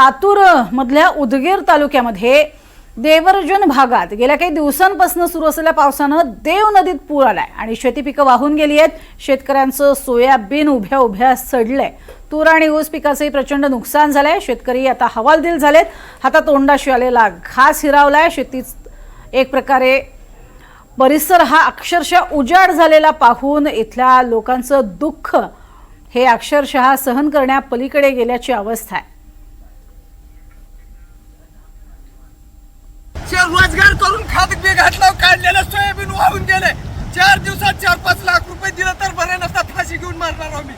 लातूर मधल्या उदगीर तालुक्यामध्ये देवर्जन भागात गेल्या काही दिवसांपासून सुरू असलेल्या पावसानं देव नदीत पूर आलाय आणि शेती पिकं वाहून गेली आहेत। शेतकऱ्यांचं सोयाबीन उभ्या उभ्या सडलंय। तूर आणि ऊस पिकाचंही प्रचंड नुकसान झालंय। शेतकरी आता हवालदिल झालेत। हातातोंडाशी आलेला घास हिरावलाय। शेतीत एक प्रकारे परिसर हा अक्षरशः उजाड झालेला पाहून इथल्या लोकांचं दुःख हे अक्षरशः सहन करण्यापलीकडे गेल्याची अवस्था आहे। रोजगार करून खात बी घातलं, काढलेलं सोयाबीन वाहून गेले। 4 दिवसात 4-5 लाख रुपये दिलं तर बरे नसतात, फाशी घेऊन मारणार आम्ही।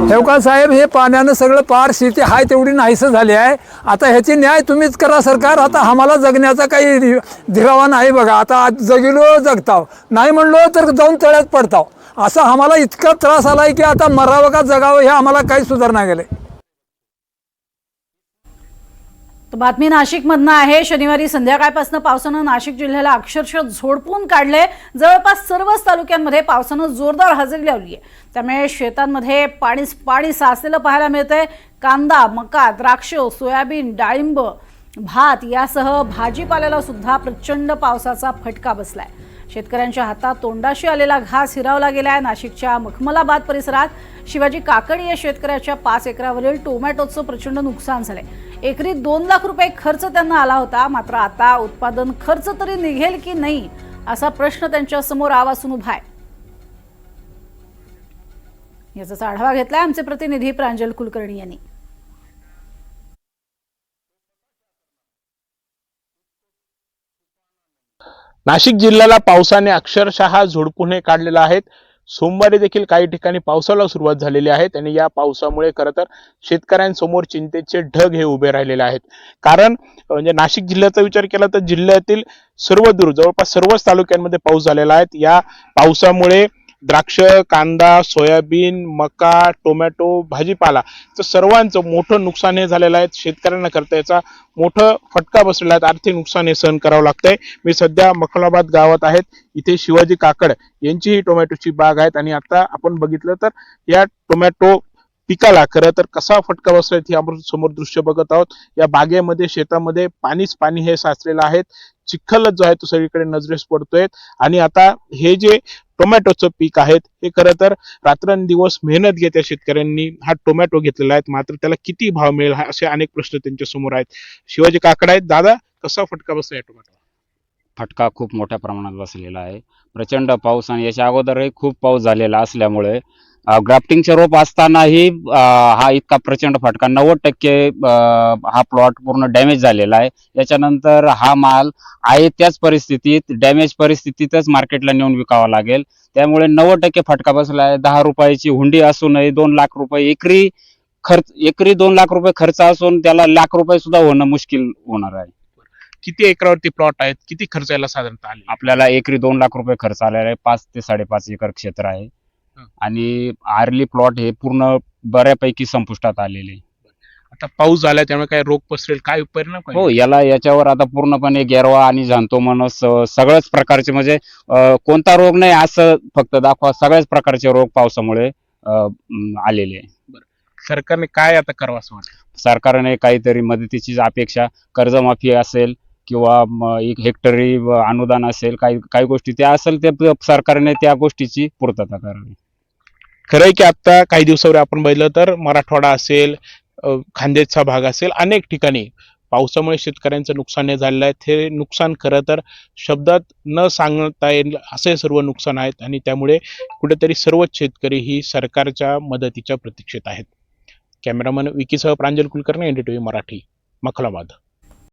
हेवका साहेब, हे पाण्यानं सगळं पार शेती हाय तेवढी नाहीसं झाली आहे। आता ह्याची न्याय तुम्हीच करा सरकार। आता आम्हाला जगण्याचा काही धीरावा नाही बघा। आता जगिलो जगताव, नाही म्हणलो तर जाऊन तळ्यात पडताव। असं आम्हाला इतका त्रास आलाय की आता मरावं का जगावं हे आम्हाला काही सुधारणा गेले। तो बातमी नाशिकमधनं आहे। शनिवारी संध्याकाळपासून पावसानं नाशिक जिल्ह्याला अक्षरशः झोडपून काढले। जवळपास सर्वच तालुक्यांमध्ये पावसानं जोरदार हजेरी लावली आहे। त्यामुळे शेतांमध्ये पाणी साचलेलं पाहायला मिळतंय। कांदा, मका, द्राक्ष, सोयाबीन, डाळिंब, भात यासह भाजीपाल्याला सुद्धा प्रचंड पावसाचा फटका बसलाय। शेतकऱ्यांच्या हातात तोंडाशी आलेला घास हिरावला गेलाय। नाशिकच्या मखमलाबाद परिसरात शिवाजी काकड या शेतकऱ्याच्या 5 एकरावरील टोमॅटोचं प्रचंड नुकसान झालंय। एकरी 2 लाख रुपये खर्च त्यांना आला होता। मात्र आता उत्पादन खर्च तरी निघेल की नाही असा प्रश्न त्यांच्या समोर आवासून उभा आहे। याचा आढावा घेतलाय आमचे प्रतिनिधी प्रांजल कुलकर्णी यांनी। नाशिक जिल्ह्याला पावसाने अक्षरशः झोडपून काढलेला आहे। सोमवारी देखील काही ठिकाणी पावसाला सुरुवात झालेली आहे आणि या पावसामुळे खरं तर शेतकऱ्यांसमोर चिंतेचे ढग हे उभे राहिलेले आहेत। कारण म्हणजे नाशिक जिल्ह्याचा विचार केला तर जिल्ह्यातील सर्वदूर जवळपास सर्वच तालुक्यांमध्ये पाऊस झालेला आहे। या पावसामुळे द्राक्ष, कांदा, सोयाबीन, मका, टोमॅटो, भाजीपाला तर सर्वांचं मोठं नुकसान हे झालेलं आहे। शेतकऱ्यांना करता याचा मोठं फटका बसलेला आहे। आर्थिक नुकसान हे सहन करावं लागतंय। मी सध्या मखमलाबाद गावात आहेत। इथे शिवाजी काकड यांची ही टोमॅटोची बाग आहे आणि आता आपण बघितलं तर या टोमॅटो पिकाला खरं तर कसा फटका बसलाय हे आपण समोर दृश्य बघत आहोत। या बागेमध्ये शेतामध्ये पाणी हे साचलेलं आहे। चिखलच जो आहे तो सगळीकडे नजरेस पडतोय आणि आता हे जे टोमॅटोचं पीक आहे हे खरं तर रात्रंदिवस मेहनत घेत या शेतकऱ्यांनी हा टोमॅटो घेतलेला आहे। मात्र त्याला किती भाव मिळेल असे अनेक प्रश्न त्यांच्या समोर आहेत। शिवाजी काकड आहेत। दादा, कसा फटका बसलाय टोमॅटो? फटका खूप मोठ्या प्रमाणात बसलेला आहे। प्रचंड पाऊस आणि याच्या अगोदरही खूप पाऊस झालेला असल्यामुळे ग्राफ्टिंगचे रोप असतानाही हा इतका प्रचंड फटका 90% हा प्लॉट पूर्ण डॅमेज झालेला आहे। याच्यानंतर हा माल आहे त्याच परिस्थितीत डॅमेज परिस्थितीतच मार्केटला नेऊन विकावा लागेल। त्यामुळे 90% फटका बसला आहे। 10 रुपयाची हुंडी असूनही 2 लाख रुपये एकरी 2 लाख रुपये खर्च असून त्याला लाख रुपये सुद्धा होणं मुश्किल होणार आहे। किती एकरावरती प्लॉट आहेत? किती खर्च याला साधारणतः आले? आपल्याला एकरी 2 लाख रुपये खर्च आलेला आहे। 5 ते 5.5 एकर क्षेत्र आहे आणि आर्ली प्लॉट हे पूर्ण बऱ्यापैकी संपुष्टात आलेले। आता पाऊस झाला त्यामुळे काय रोग पसरेल, काय परिणाम? हो, याच्यावर आता पूर्णपणे गेरवा आणि जांतोमनस सगळ्याच प्रकारचे म्हणजे कोणता रोग नाही असं फक्त दाखवा, सगळ्याच प्रकारचे रोग पावसामुळे आलेले। सरकारने काय आता करावं असं वाटतं? सरकारने काहीतरी मदतीची अपेक्षा, कर्जमाफी असेल किंवा एक हेक्टरी अनुदान असेल, काही गोष्टी त्या असेल ते सरकारने त्या गोष्टीची पूर्तता करावी। खरंय की आता काही दिवसावर आपण बघितलं तर मराठवाडा असेल, खानदेशचा भाग असेल, अनेक ठिकाणी पावसामुळे शेतकऱ्यांचं नुकसान हे झालेलं आहे। हे नुकसान खरं तर शब्दात न सांगता येईल असे सर्व नुकसान आहेत आणि त्यामुळे कुठेतरी सर्वच शेतकरी ही सरकारच्या मदतीच्या प्रतीक्षेत आहेत। कॅमेरामन विकीसह प्रांजल कुलकर्णी, NDTV मराठी, मखमलाबाद।